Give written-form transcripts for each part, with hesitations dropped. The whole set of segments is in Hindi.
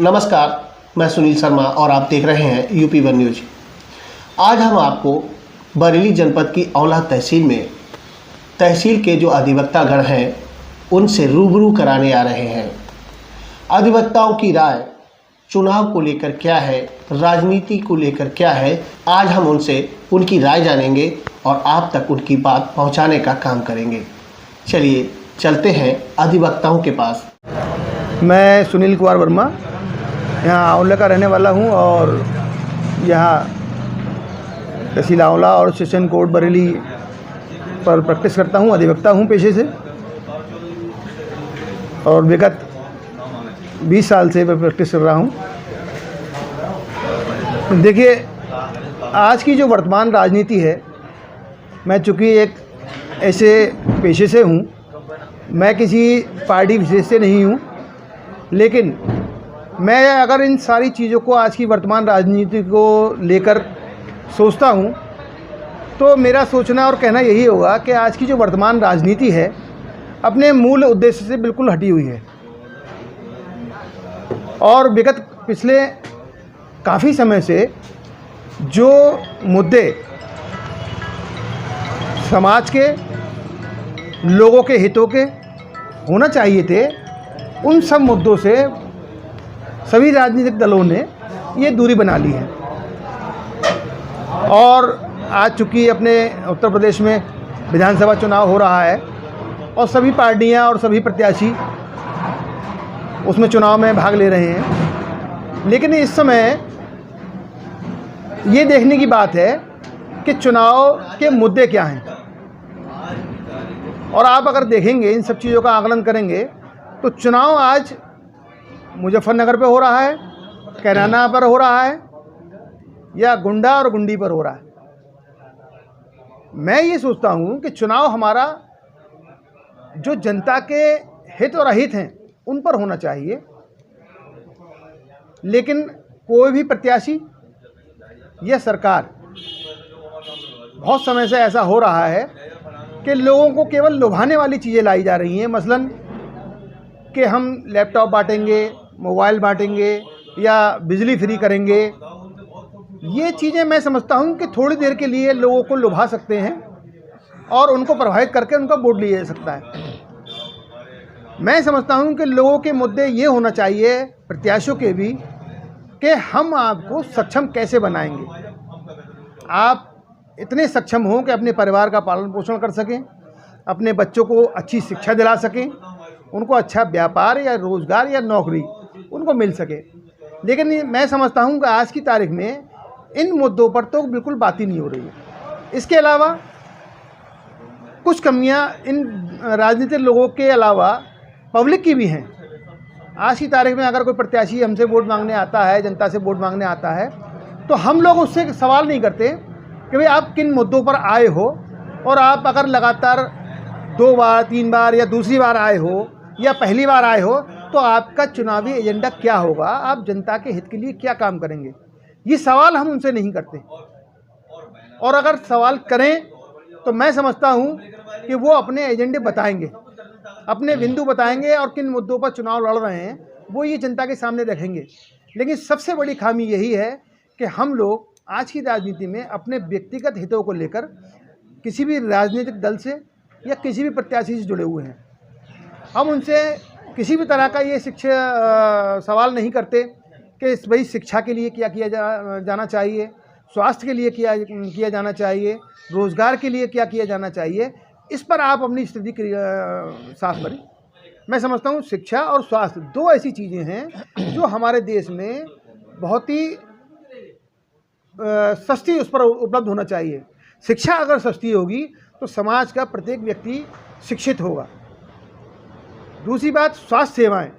नमस्कार, मैं सुनील शर्मा और आप देख रहे हैं यूपी वन न्यूज। आज हम आपको बरेली जनपद की औला तहसील में तहसील के जो अधिवक्ता गण हैं उनसे रूबरू कराने आ रहे हैं। अधिवक्ताओं की राय चुनाव को लेकर क्या है, राजनीति को लेकर क्या है, आज हम उनसे उनकी राय जानेंगे और आप तक उनकी बात पहुंचाने का काम करेंगे। चलिए चलते हैं अधिवक्ताओं के पास। मैं सुनील कुमार वर्मा यहाँ आंवला का रहने वाला हूँ और यहाँ तहसील आंवला और सेशन कोर्ट बरेली पर प्रैक्टिस करता हूँ। अधिवक्ता हूँ पेशे से और विगत 20 साल से मैं प्रैक्टिस कर रहा हूँ। देखिए, आज की जो वर्तमान राजनीति है, मैं चूँकि एक ऐसे पेशे से हूँ, मैं किसी पार्टी विशेष से नहीं हूँ, लेकिन मैं अगर इन सारी चीज़ों को आज की वर्तमान राजनीति को लेकर सोचता हूँ तो मेरा सोचना और कहना यही होगा कि आज की जो वर्तमान राजनीति है अपने मूल उद्देश्य से बिल्कुल हटी हुई है और विगत पिछले काफ़ी समय से जो मुद्दे समाज के लोगों के हितों के होना चाहिए थे, उन सब मुद्दों से सभी राजनीतिक दलों ने ये दूरी बना ली है। और आज चूँकि अपने उत्तर प्रदेश में विधानसभा चुनाव हो रहा है और सभी पार्टियां और सभी प्रत्याशी उसमें चुनाव में भाग ले रहे हैं, लेकिन इस समय ये देखने की बात है कि चुनाव के मुद्दे क्या हैं। और आप अगर देखेंगे, इन सब चीज़ों का आकलन करेंगे तो चुनाव आज मुजफ्फरनगर पे हो रहा है, कैराना पर हो रहा है या गुंडा और गुंडी पर हो रहा है। मैं ये सोचता हूँ कि चुनाव हमारा जो जनता के हित और अहित हैं उन पर होना चाहिए, लेकिन कोई भी प्रत्याशी या सरकार, बहुत समय से ऐसा हो रहा है कि लोगों को केवल लुभाने वाली चीज़ें लाई जा रही हैं। मसलन कि हम लैपटॉप बांटेंगे, मोबाइल बांटेंगे या बिजली फ्री करेंगे। ये चीज़ें मैं समझता हूँ कि थोड़ी देर के लिए लोगों को लुभा सकते हैं और उनको प्रभावित करके उनका वोट लिया जा सकता है। मैं समझता हूँ कि लोगों के मुद्दे ये होना चाहिए, प्रत्याशियों के भी, कि हम आपको सक्षम कैसे बनाएंगे। आप इतने सक्षम हों कि अपने परिवार का पालन पोषण कर सकें, अपने बच्चों को अच्छी शिक्षा दिला सकें, उनको अच्छा व्यापार या रोज़गार या नौकरी उनको मिल सके। लेकिन मैं समझता हूँ कि आज की तारीख में इन मुद्दों पर तो बिल्कुल बात ही नहीं हो रही है। इसके अलावा कुछ कमियाँ इन राजनीतिक लोगों के अलावा पब्लिक की भी हैं। आज की तारीख में अगर कोई प्रत्याशी हमसे वोट मांगने आता है, जनता से वोट मांगने आता है, तो हम लोग उससे सवाल नहीं करते कि भाई आप किन मुद्दों पर आए हो, और आप अगर लगातार 2 बार 3 बार या दूसरी बार आए हो या पहली बार आए हो तो आपका चुनावी एजेंडा क्या होगा, आप जनता के हित के लिए क्या काम करेंगे, ये सवाल हम उनसे नहीं करते। और अगर सवाल करें तो मैं समझता हूँ कि वो अपने एजेंडे बताएंगे, अपने बिंदु बताएंगे और किन मुद्दों पर चुनाव लड़ रहे हैं वो ये जनता के सामने रखेंगे। लेकिन सबसे बड़ी खामी यही है कि हम लोग आज की राजनीति में अपने व्यक्तिगत हितों को लेकर किसी भी राजनीतिक दल से या किसी भी प्रत्याशी से जुड़े हुए हैं। हम उनसे किसी भी तरह का ये सवाल नहीं करते कि भाई शिक्षा के लिए क्या किया जाना चाहिए, स्वास्थ्य के लिए किया जाना चाहिए, रोज़गार के लिए क्या किया जाना चाहिए। इस पर आप अपनी स्थिति साफ करें। मैं समझता हूँ शिक्षा और स्वास्थ्य 2 ऐसी चीज़ें हैं जो हमारे देश में बहुत ही सस्ती उस पर उपलब्ध होना चाहिए। शिक्षा अगर सस्ती होगी तो समाज का प्रत्येक व्यक्ति शिक्षित होगा। दूसरी बात, स्वास्थ्य सेवाएं,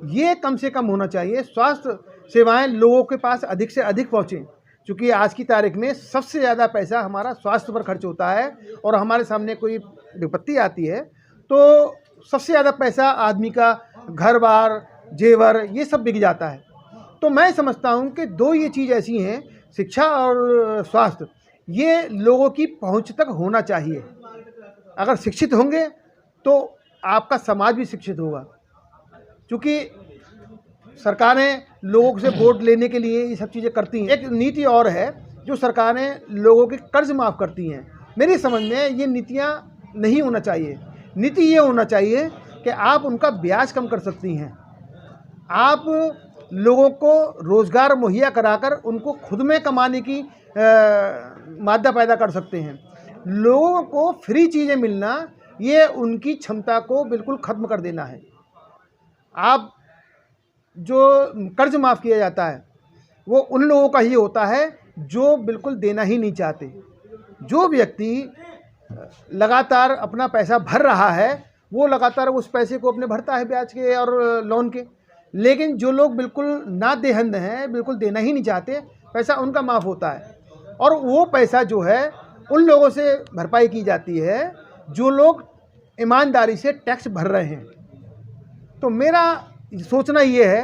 ये कम से कम होना चाहिए। स्वास्थ्य सेवाएं लोगों के पास अधिक से अधिक पहुँचें, क्योंकि आज की तारीख में सबसे ज़्यादा पैसा हमारा स्वास्थ्य पर खर्च होता है। और हमारे सामने कोई विपत्ति आती है तो सबसे ज़्यादा पैसा आदमी का घर बार, जेवर, ये सब बिक जाता है। तो मैं समझता हूँ कि 2 ये चीज़ ऐसी हैं, शिक्षा और स्वास्थ्य, ये लोगों की पहुँच तक होना चाहिए। अगर शिक्षित होंगे तो आपका समाज भी शिक्षित होगा। क्योंकि सरकारें लोगों से वोट लेने के लिए ये सब चीज़ें करती हैं। एक नीति और है जो सरकारें लोगों के कर्ज माफ़ करती हैं। मेरी समझ में ये नीतियाँ नहीं होना चाहिए। नीति ये होना चाहिए कि आप उनका ब्याज कम कर सकती हैं, आप लोगों को रोज़गार मुहैया कराकर उनको खुद में कमाने की मादा पैदा कर सकते हैं। लोगों को फ्री चीज़ें मिलना ये उनकी क्षमता को बिल्कुल ख़त्म कर देना है। आप जो कर्ज माफ़ किया जाता है वो उन लोगों का ही होता है जो बिल्कुल देना ही नहीं चाहते। जो व्यक्ति लगातार अपना पैसा भर रहा है वो लगातार उस पैसे को अपने भरता है ब्याज के और लोन के। लेकिन जो लोग बिल्कुल ना देहंद हैं, बिल्कुल देना ही नहीं चाहते, पैसा उनका माफ़ होता है और वो पैसा जो है उन लोगों से भरपाई की जाती है जो लोग ईमानदारी से टैक्स भर रहे हैं। तो मेरा सोचना ये है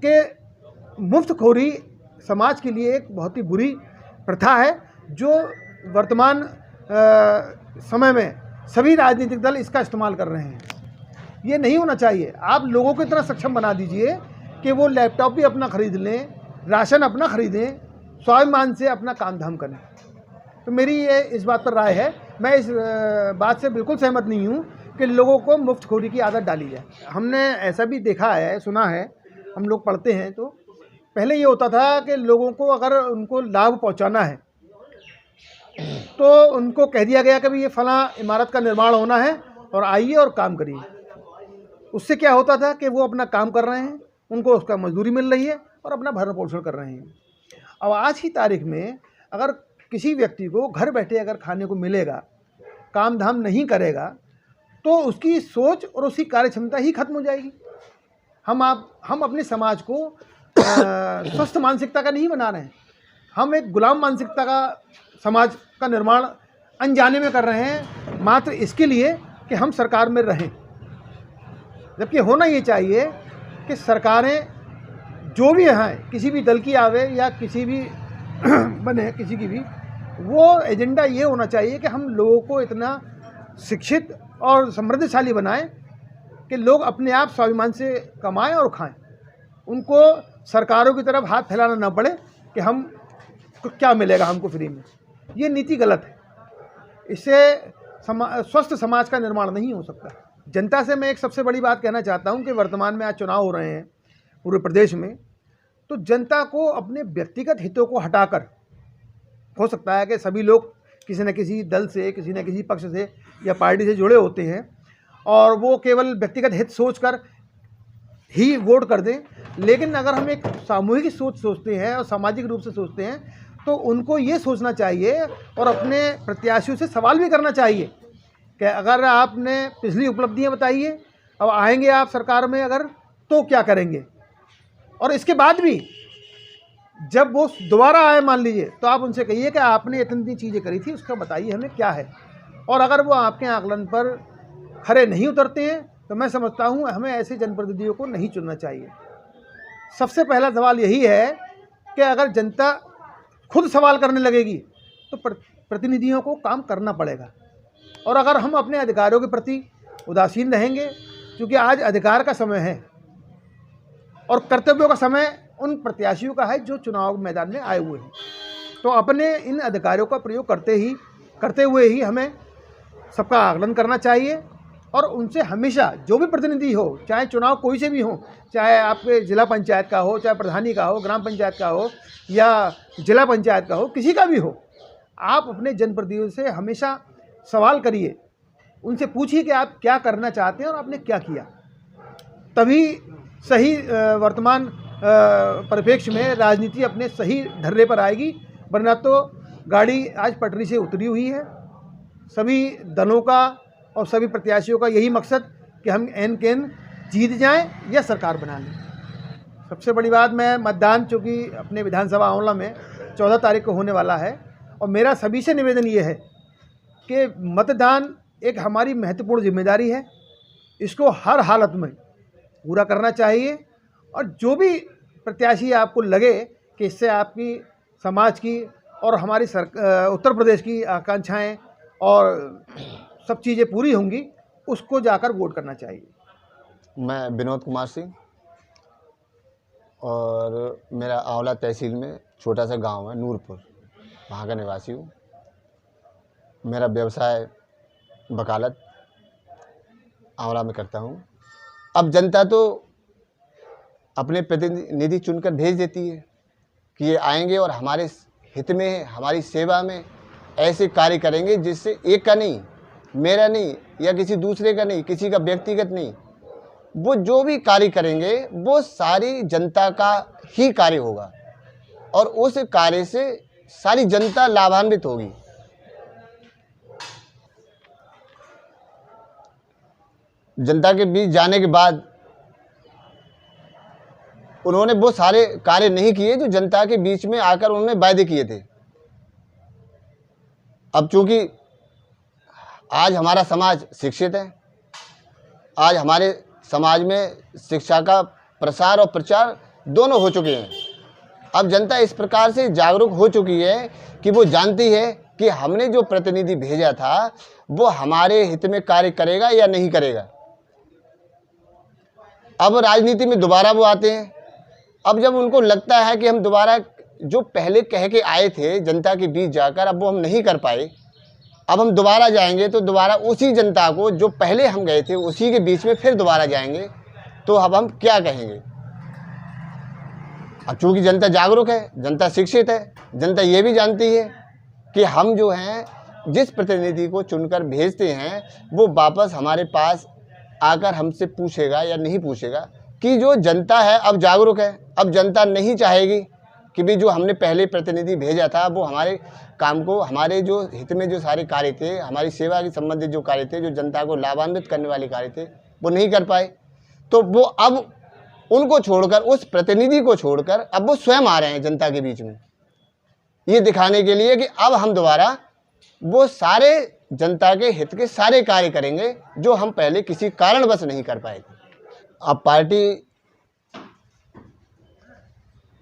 कि मुफ्तखोरी समाज के लिए एक बहुत ही बुरी प्रथा है जो वर्तमान समय में सभी राजनीतिक दल इसका इस्तेमाल कर रहे हैं। ये नहीं होना चाहिए। आप लोगों को इतना सक्षम बना दीजिए कि वो लैपटॉप भी अपना ख़रीद लें, राशन अपना ख़रीदें, स्वाभिमान से अपना काम धाम करें। तो मेरी ये इस बात पर राय है। मैं इस बात से बिल्कुल सहमत नहीं हूँ कि लोगों को मुफ्तखोरी की आदत डाली जाए। हमने ऐसा भी देखा है, सुना है, हम लोग पढ़ते हैं तो पहले ये होता था कि लोगों को अगर उनको लाभ पहुँचाना है तो उनको कह दिया गया कि भाई ये फ़लाँ इमारत का निर्माण होना है और आइए और काम करिए। उससे क्या होता था कि वो अपना काम कर रहे हैं, उनको उसका मजदूरी मिल रही है और अपना भरण पोषण कर रहे हैं। अब आज की तारीख में अगर किसी व्यक्ति को घर बैठे अगर खाने को मिलेगा, काम धाम नहीं करेगा, तो उसकी सोच और उसकी कार्य क्षमता ही खत्म हो जाएगी। हम अपने समाज को स्वस्थ मानसिकता का नहीं बना रहे हैं। हम एक गुलाम मानसिकता का समाज का निर्माण अनजाने में कर रहे हैं, मात्र इसके लिए कि हम सरकार में रहें। जबकि होना ये चाहिए कि सरकारें जो भी हैं, किसी भी दल की आवे या किसी भी बने, किसी की भी, वो एजेंडा ये होना चाहिए कि हम लोगों को इतना शिक्षित और समृद्धशाली बनाएं कि लोग अपने आप स्वाभिमान से कमाएं और खाएं। उनको सरकारों की तरफ हाथ फैलाना ना पड़े कि हम क्या मिलेगा हमको फ्री में। ये नीति गलत है। इससे स्वस्थ समाज का निर्माण नहीं हो सकता। जनता से मैं एक सबसे बड़ी बात कहना चाहता हूं कि वर्तमान में आज चुनाव हो रहे हैं पूरे प्रदेश में, तो जनता को अपने व्यक्तिगत हितों को हटाकर, हो सकता है कि सभी लोग किसी न किसी दल से, किसी न किसी पक्ष से या पार्टी से जुड़े होते हैं और वो केवल व्यक्तिगत हित सोचकर ही वोट कर दें, लेकिन अगर हम एक सामूहिक सोच सोचते हैं और सामाजिक रूप से सोचते हैं तो उनको ये सोचना चाहिए और अपने प्रत्याशियों से सवाल भी करना चाहिए कि अगर आपने पिछली उपलब्धियां बताई है, अब आएंगे आप सरकार में अगर, तो क्या करेंगे। और इसके बाद भी जब वो दोबारा आए मान लीजिए, तो आप उनसे कहिए कि आपने इतनी चीज़ें करी थी, उसका बताइए हमें क्या है। और अगर वो आपके आकलन पर खरे नहीं उतरते हैं तो मैं समझता हूँ हमें ऐसे जनप्रतिनिधियों को नहीं चुनना चाहिए। सबसे पहला सवाल यही है कि अगर जनता खुद सवाल करने लगेगी तो प्रतिनिधियों को काम करना पड़ेगा। और अगर हम अपने अधिकारों के प्रति उदासीन रहेंगे, क्योंकि आज अधिकार का समय है और कर्तव्यों का समय उन प्रत्याशियों का है जो चुनाव मैदान में आए हुए हैं, तो अपने इन अधिकारों का प्रयोग करते हुए ही हमें सबका आकलन करना चाहिए और उनसे हमेशा जो भी प्रतिनिधि हो, चाहे चुनाव कोई से भी हो, चाहे आपके जिला पंचायत का हो, चाहे प्रधानी का हो, ग्राम पंचायत का हो या जिला पंचायत का हो, किसी का भी हो, आप अपने जनप्रतिनिधियों से हमेशा सवाल करिए, उनसे पूछिए कि आप क्या करना चाहते हैं और आपने क्या किया। तभी सही वर्तमान परिप्रेक्ष्य में राजनीति अपने सही ढर्रे पर आएगी, वरना तो गाड़ी आज पटरी से उतरी हुई है। सभी दलों का और सभी प्रत्याशियों का यही मकसद कि हम एन केन जीत जाएं या सरकार बना लें। सबसे बड़ी बात, मैं मतदान चूँकि अपने विधानसभा आंवला में 14 तारीख को होने वाला है और मेरा सभी से निवेदन ये है कि मतदान एक हमारी महत्वपूर्ण जिम्मेदारी है, इसको हर हालत में पूरा करना चाहिए। और जो भी प्रत्याशी आपको लगे कि इससे आपकी समाज की और हमारी उत्तर प्रदेश की आकांक्षाएं और सब चीज़ें पूरी होंगी, उसको जाकर वोट करना चाहिए। मैं विनोद कुमार सिंह और मेरा आंवला तहसील में छोटा सा गांव है नूरपुर, वहाँ का निवासी हूँ। मेरा व्यवसाय वकालत आंवला में करता हूँ। अब जनता तो अपने प्रतिनिधि चुनकर भेज देती है कि ये आएंगे और हमारे हित में, हमारी सेवा में ऐसे कार्य करेंगे जिससे एक का नहीं, मेरा नहीं या किसी दूसरे का नहीं, किसी का व्यक्तिगत नहीं, वो जो भी कार्य करेंगे वो सारी जनता का ही कार्य होगा और उस कार्य से सारी जनता लाभान्वित होगी। जनता के बीच जाने के बाद उन्होंने वो सारे कार्य नहीं किए जो जनता के बीच में आकर उन्होंने वायदे किए थे। अब चूंकि आज हमारा समाज शिक्षित है, आज हमारे समाज में शिक्षा का प्रसार और प्रचार दोनों हो चुके हैं। अब जनता इस प्रकार से जागरूक हो चुकी है कि वो जानती है कि हमने जो प्रतिनिधि भेजा था वो हमारे हित में कार्य करेगा या नहीं करेगा। अब राजनीति में दोबारा वो आते हैं। अब जब उनको लगता है कि हम दोबारा जो पहले कह के आए थे जनता के बीच जाकर, अब वो हम नहीं कर पाए, अब हम दोबारा जाएंगे तो दोबारा उसी जनता को जो पहले हम गए थे उसी के बीच में फिर दोबारा जाएंगे, तो अब हम क्या कहेंगे। अब चूँकि जनता जागरूक है, जनता शिक्षित है, जनता ये भी जानती है कि हम जो हैं जिस प्रतिनिधि को चुनकर भेजते हैं वो वापस हमारे पास आकर हमसे पूछेगा या नहीं पूछेगा, कि जो जनता है अब जागरूक है। अब जनता नहीं चाहेगी कि भी जो हमने पहले प्रतिनिधि भेजा था वो हमारे काम को, हमारे जो हित में जो सारे कार्य थे, हमारी सेवा के संबंधित जो कार्य थे, जो जनता को लाभान्वित करने वाले कार्य थे, वो नहीं कर पाए। तो वो अब उनको छोड़कर, उस प्रतिनिधि को छोड़कर अब वो स्वयं आ रहे हैं जनता के बीच में, ये दिखाने के लिए कि अब हम दोबारा वो सारे जनता के हित के सारे कार्य करेंगे जो हम पहले किसी कारणवश नहीं कर पाए थे। अब पार्टी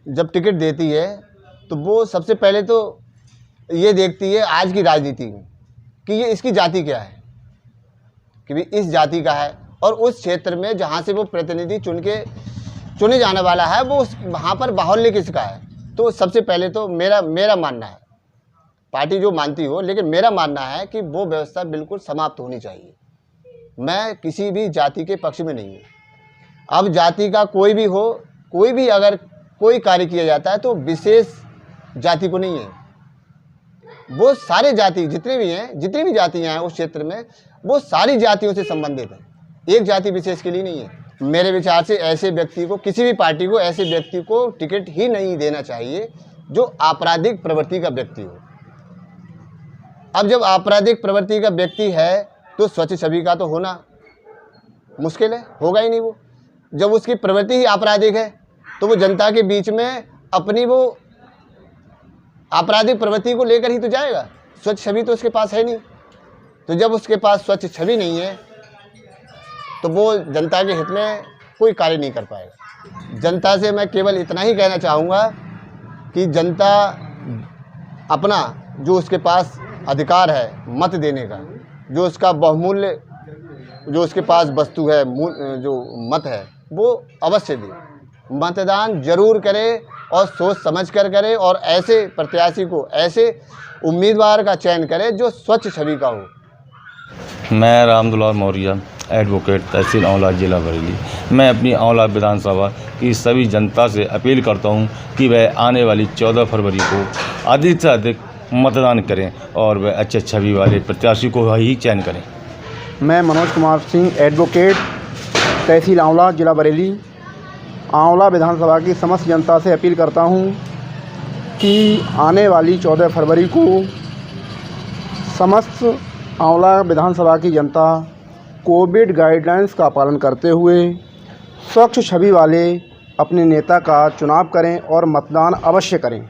जब टिकट देती है तो वो सबसे पहले तो ये देखती है आज की राजनीति में कि ये इसकी जाति क्या है, कि भी इस जाति का है और उस क्षेत्र में जहाँ से वो प्रतिनिधि चुने जाने वाला है वो वहाँ पर बाहुल्य किसका है। तो सबसे पहले तो मेरा मानना है, पार्टी जो मानती हो, लेकिन मेरा मानना है कि वो व्यवस्था बिल्कुल समाप्त होनी चाहिए। मैं किसी भी जाति के पक्ष में नहीं हूँ। अब जाति का कोई भी हो, कोई भी अगर कोई कार्य किया जाता है तो विशेष जाति को नहीं है, वो सारे जाति जितने भी हैं, जितनी भी जातियाँ हैं उस क्षेत्र में, वो सारी जातियों से संबंधित है, एक जाति विशेष के लिए नहीं है। मेरे विचार से ऐसे व्यक्ति को, किसी भी पार्टी को ऐसे व्यक्ति को टिकट ही नहीं देना चाहिए जो आपराधिक प्रवृत्ति का व्यक्ति हो। अब जब आपराधिक प्रवृत्ति का व्यक्ति है तो स्वच्छ छवि का तो होना मुश्किल है, होगा ही नहीं। वो जब उसकी प्रवृत्ति ही आपराधिक है तो वो जनता के बीच में अपनी वो आपराधिक प्रवृत्ति को लेकर ही तो जाएगा, स्वच्छ छवि तो उसके पास है नहीं। तो जब उसके पास स्वच्छ छवि नहीं है तो वो जनता के हित में कोई कार्य नहीं कर पाएगा। जनता से मैं केवल इतना ही कहना चाहूँगा कि जनता अपना जो उसके पास अधिकार है मत देने का, जो उसका बहुमूल्य, जो उसके पास वस्तु है, जो मत है, वो अवश्य दे। मतदान जरूर करे और सोच समझ कर करे और ऐसे प्रत्याशी को, ऐसे उम्मीदवार का चयन करे जो स्वच्छ छवि का हो। मैं रामदुलार मौर्य, एडवोकेट, तहसील आंवला, जिला बरेली। मैं अपनी आंवला विधानसभा की सभी जनता से अपील करता हूं कि वह आने वाली 14 फरवरी को अधिक से अधिक मतदान करें और वह अच्छे छवि वाले प्रत्याशी को ही चयन करें। मैं मनोज कुमार सिंह, एडवोकेट, तहसील आंवला, जिला बरेली। आंवला विधानसभा की समस्त जनता से अपील करता हूं कि आने वाली 14 फरवरी को समस्त आंवला विधानसभा की जनता कोविड गाइडलाइंस का पालन करते हुए स्वच्छ छवि वाले अपने नेता का चुनाव करें और मतदान अवश्य करें।